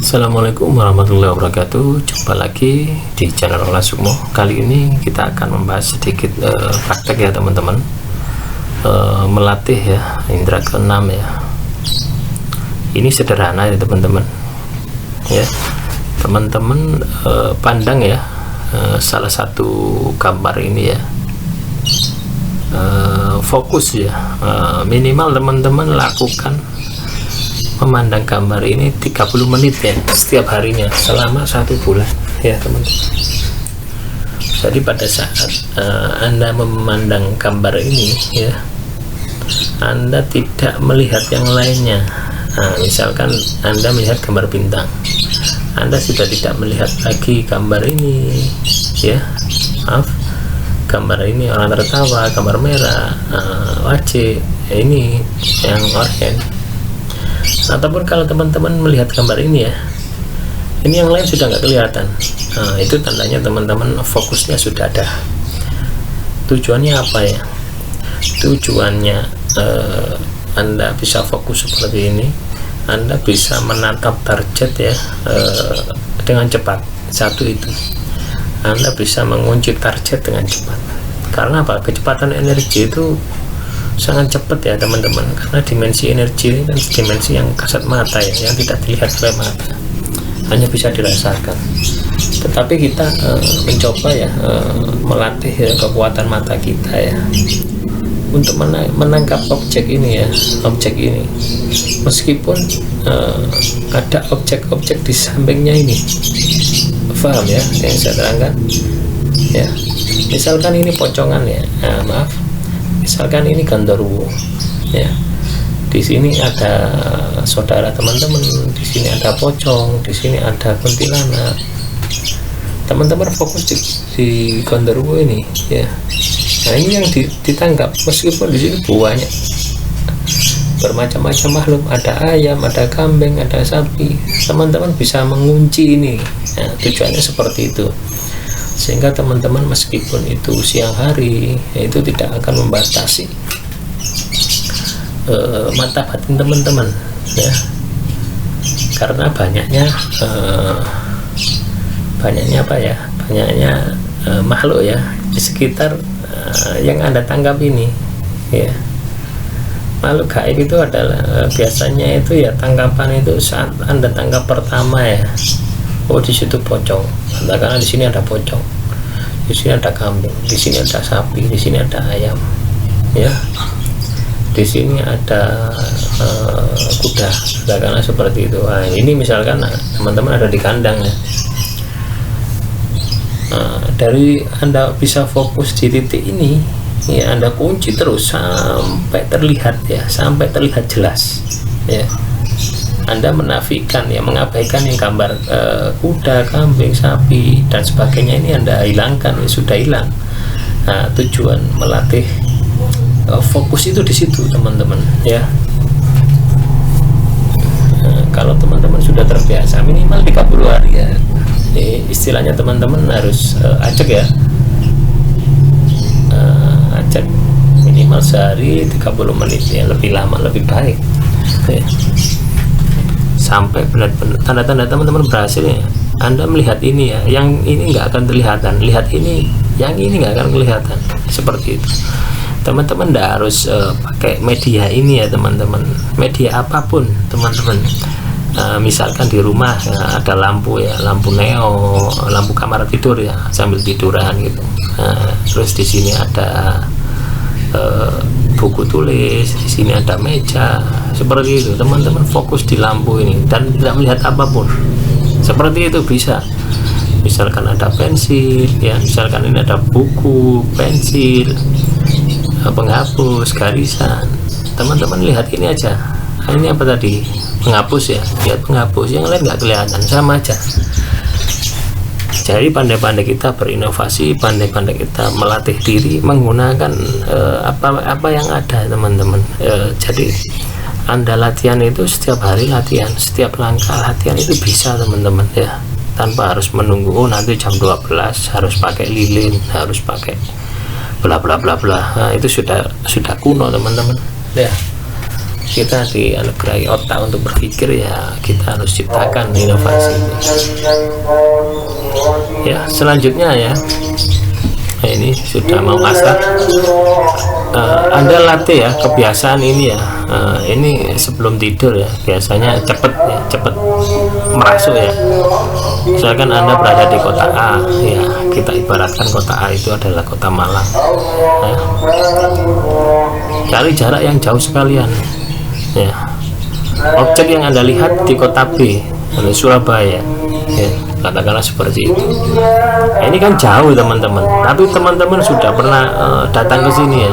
Assalamualaikum warahmatullahi wabarakatuh. Jumpa lagi di channel Olah Sukmo. Kali ini kita akan membahas sedikit praktek ya teman-teman, melatih ya indera keenam ya. Ini sederhana ya teman-teman ya. Teman-teman pandang ya salah satu gambar ini ya, fokus ya, minimal teman-teman lakukan memandang gambar ini 30 menit ya setiap harinya selama 1 bulan ya teman-teman. Jadi pada saat Anda memandang gambar ini ya, Anda tidak melihat yang lainnya. Misalkan Anda melihat gambar bintang, Anda sudah tidak melihat lagi gambar ini ya, maaf, gambar ini orang tertawa, gambar merah, wajib ini yang oranye. Ataupun kalau teman-teman melihat gambar ini ya, ini yang lain sudah nggak kelihatan. Itu tandanya teman-teman fokusnya sudah ada. Tujuannya apa ya? Tujuannya Anda bisa fokus seperti ini, Anda bisa menatap target ya dengan cepat. Satu itu, Anda bisa mengunci target dengan cepat. Karena apa? Kecepatan energi itu sangat cepat ya teman-teman, karena dimensi energi ini kan dimensi yang kasat mata ya, yang tidak dilihat oleh mata, hanya bisa dirasakan. Tetapi kita mencoba ya melatih ya, kekuatan mata kita ya untuk menangkap objek ini ya, objek ini meskipun ada objek-objek di sampingnya ini. Paham ya yang saya terangkan ya? Misalkan ini pocongan ya, maaf, misalkan ini Gandharwo ya, di sini ada saudara teman-teman, di sini ada pocong, di sini ada kuntilanak. Teman-teman fokus di Gandharwo ini ya. Nah ini yang ditangkap, meskipun di sini banyak bermacam-macam makhluk, ada ayam, ada kambing, ada sapi. Teman-teman bisa mengunci ini. Nah, tujuannya seperti itu, sehingga teman-teman meskipun itu siang hari ya, itu tidak akan membatasi mata batin teman-teman ya, karena banyaknya apa ya, banyaknya makhluk ya di sekitar yang Anda tangkap ini ya. Makhluk gaib itu adalah biasanya itu ya, tangkapan itu saat Anda tangkap pertama ya, oh di situ pocong, karena di sini ada pocong, di sini ada kambing, di sini ada sapi, di sini ada ayam ya, di sini ada kuda, karena seperti itu. Nah, ini misalkan teman-teman ada di kandang ya, dari Anda bisa fokus di titik ini ya, Anda kunci terus sampai terlihat ya, sampai terlihat jelas ya. Anda menafikan ya, mengabaikan yang gambar kuda, kambing, sapi dan sebagainya, ini Anda hilangkan ya, sudah hilang. Nah, tujuan melatih fokus itu di situ teman-teman ya. Kalau teman-teman sudah terbiasa minimal 30 hari ya, istilahnya teman-teman harus acak ya, acak minimal sehari 30 menit ya, lebih lama lebih baik ya. Sampai benar-benar tanda-tanda teman-teman berhasil ya, Anda melihat ini ya, yang ini nggak akan kelihatan, lihat ini, yang ini nggak akan kelihatan, seperti itu. Teman-teman tidak harus pakai media ini ya teman-teman, media apapun teman-teman. Misalkan di rumah ya, ada lampu ya, lampu neo, lampu kamar tidur ya, sambil tiduran gitu. Terus di sini ada buku tulis, di sini ada meja, seperti itu. Teman-teman fokus di lampu ini dan tidak melihat apapun, seperti itu bisa. Misalkan ada pensil ya, misalkan ini ada buku, pensil, penghapus, garisan. Teman-teman lihat ini aja. Nah, ini apa tadi? Penghapus ya, lihat penghapus, yang lain nggak kelihatan, sama aja. Jadi pandai-pandai kita berinovasi, pandai-pandai kita melatih diri menggunakan apa yang ada teman-teman. Jadi Anda latihan itu setiap hari latihan, setiap langkah latihan itu bisa teman-teman ya, tanpa harus menunggu nanti jam 12 harus pakai lilin, harus pakai bla bla bla bla. Nah, itu sudah kuno teman-teman ya. kita dianugerahi otak untuk berpikir, ya kita harus ciptakan inovasi ini. Ya, selanjutnya ya, nah, ini sudah mau asar. Anda latih ya kebiasaan ini ya. Ini sebelum tidur ya, biasanya cepet merasuk ya. Misalkan Anda berada di kota A ya, kita ibaratkan kota A itu adalah kota Malang ya. Cari jarak yang jauh sekalian ya. Objek yang Anda lihat di kota B, di Surabaya ya, katakanlah seperti itu. Nah, ini kan jauh teman-teman, tapi teman-teman sudah pernah datang ke sini ya,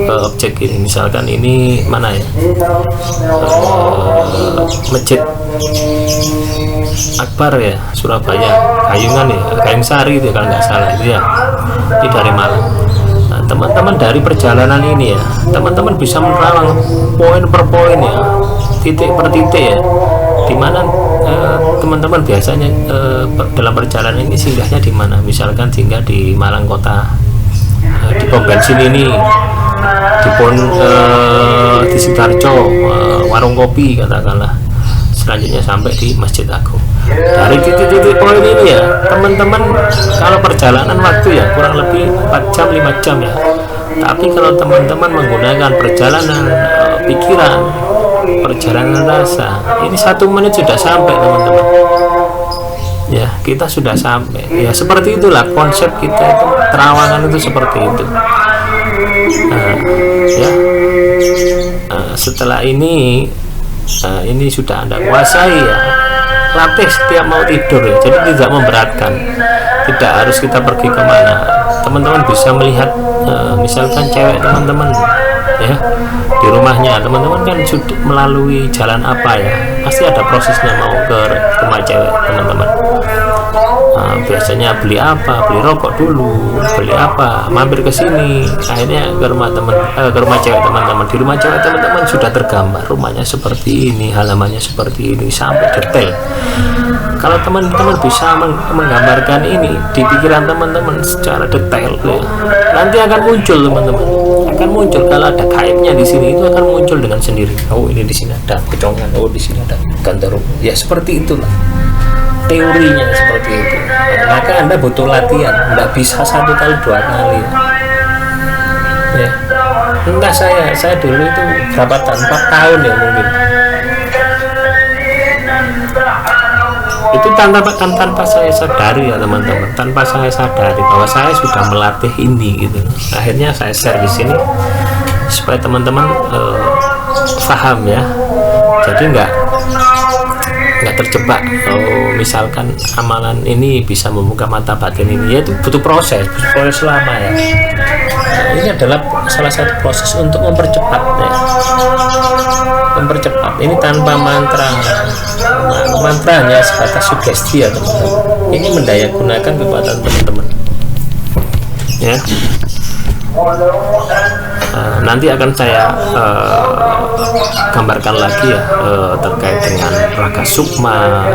ke objek ini. Misalkan ini mana ya, Masjid Akbar ya, Surabaya, Kayungan ya, Kayung Sari itu kalau nggak salah itu ya, ini dari Malang. Nah, teman-teman dari perjalanan ini ya, teman-teman bisa menerawang poin per poin ya, titik per titik ya, dimana teman-teman biasanya dalam perjalanan ini singgahnya di mana. Misalkan singgah di Malang Kota, di pom bensin ini, di Sidoarjo, warung kopi katakanlah, selanjutnya sampai di Masjid Agung. Dari titik-titik poin ini ya, teman-teman kalau perjalanan waktu ya kurang lebih 4 jam 5 jam ya. Tapi kalau teman-teman menggunakan perjalanan pikiran, perjalanan rasa, ini 1 menit sudah sampai teman-teman ya, kita sudah sampai ya. Seperti itulah konsep kita itu, terawangan itu seperti itu. Ya, setelah ini sudah Anda kuasai ya, latih setiap mau tidur ya, jadi tidak memberatkan, tidak harus kita pergi kemana. Teman-teman bisa melihat misalkan cewek teman-teman ya di rumahnya, teman-teman kan sudah melalui jalan apa ya, pasti ada prosesnya mau ke rumah cewek teman-teman. Biasanya beli apa, beli rokok dulu, beli apa, mampir ke sini, akhirnya ke rumah ke rumah cewek teman-teman. Di rumah cewek teman-teman sudah tergambar rumahnya seperti ini, halamannya seperti ini, sampai detail. Kalau teman-teman bisa menggambarkan ini di pikiran teman-teman secara detail ya, nanti akan muncul teman-teman, akan muncul. Kalau ada kaibnya di sini, itu akan muncul dengan sendiri. Oh, ini di sini ada kecongan, oh di sini ada gantarum ya, seperti itulah teorinya, seperti itu. Maka Anda butuh latihan, nggak bisa 1 kali 2 kali ya. Entah saya dulu itu berapa tahun, 4 tahun ya mungkin, itu tanpa saya sadari ya teman-teman, tanpa saya sadari bahwa saya sudah melatih ini gitu. Akhirnya saya share di sini supaya teman-teman paham ya, jadi nggak terjebak. Misalkan amalan ini bisa membuka mata batin ini, yaitu butuh proses lama ya. Ini adalah salah satu proses untuk mempercepat ya. Mempercepat ini tanpa mantra. Mantranya sebatas sugesti ya teman-teman. Ini mendaya gunakan kekuatan teman-teman ya. Nanti akan saya gambarkan lagi ya, terkait dengan raga sukma,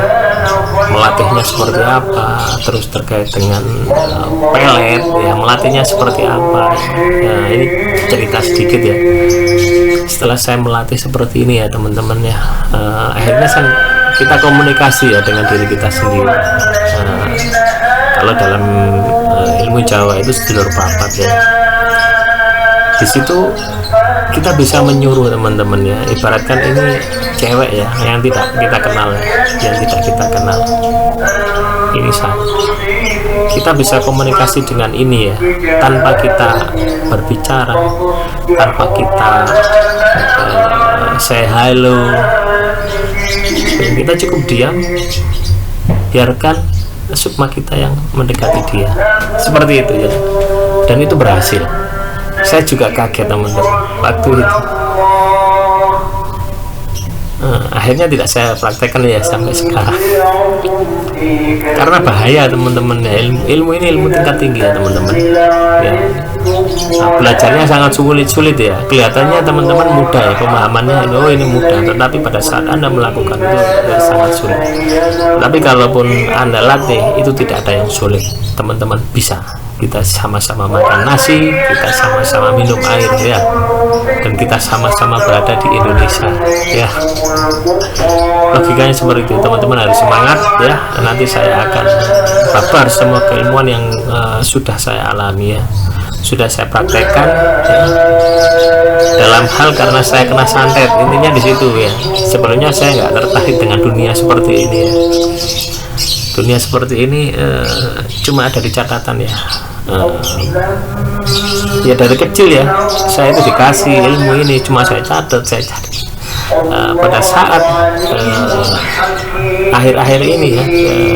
melatihnya seperti apa, terus terkait dengan pelet ya, melatihnya seperti apa ya. Ini cerita sedikit ya, setelah saya melatih seperti ini ya teman-teman ya, akhirnya kita komunikasi ya dengan diri kita sendiri. Kalau dalam ilmu Jawa itu sedulur papat ya, di situ kita bisa menyuruh teman-teman ya, ibaratkan ini cewek ya yang tidak kita kenal ya, yang tidak kita kenal, ini saya, kita bisa komunikasi dengan ini ya, tanpa kita berbicara, tanpa kita say hello, kita cukup diam, biarkan sukma kita yang mendekati dia, seperti itu ya. Dan itu berhasil. Saya juga kaget teman-teman waktu itu. Akhirnya tidak saya praktekkan ya sampai sekarang, karena bahaya teman-teman ya. Ilmu ini ilmu tingkat tinggi ya teman-teman ya. Belajarnya sangat sulit ya. Kelihatannya teman-teman mudah ya pemahamannya, oh ini mudah, tetapi pada saat Anda melakukan itu ya, sangat sulit. Tapi kalaupun Anda latih, itu tidak ada yang sulit teman-teman. Bisa kita sama-sama makan nasi, kita sama-sama minum air ya, dan kita sama-sama berada di Indonesia, ya. Logikanya seperti itu, teman-teman harus semangat, ya. Nanti saya akan kabar semua keilmuan yang sudah saya alami, ya, sudah saya praktekkan, ya. Dalam hal karena saya kena santet, intinya di situ, ya. Sebelumnya saya nggak tertarik dengan dunia seperti ini, ya. Dunia seperti ini cuma ada di catatan, ya. Ya dari kecil, ya, saya itu dikasih ilmu ini, cuma saya catat, saya cari. Pada saat akhir-akhir ini, ya,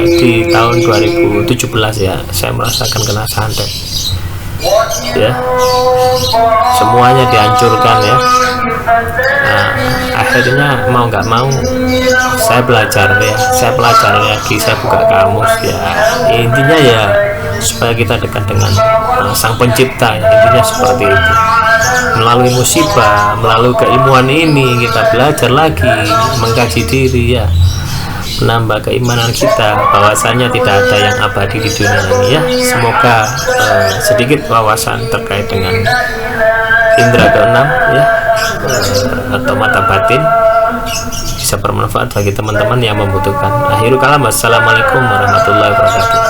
di tahun 2017, ya, saya merasakan kena santet, ya, semuanya dihancurkan, ya. Akhirnya mau nggak mau saya belajar, ya, saya pelajari lagi, saya buka kamus, ya. Intinya ya supaya kita dekat dengan Sang Pencipta, ya. Intinya seperti itu. Melalui musibah, melalui keilmuan ini kita belajar lagi, mengkaji diri, ya, menambah keimanan kita bahwasanya tidak ada yang abadi di dunia ini, ya. Semoga sedikit wawasan terkait dengan indera keenam, ya, atau mata batin bisa bermanfaat bagi teman-teman yang membutuhkan. Akhirul kalam, wassalamualaikum warahmatullahi wabarakatuh.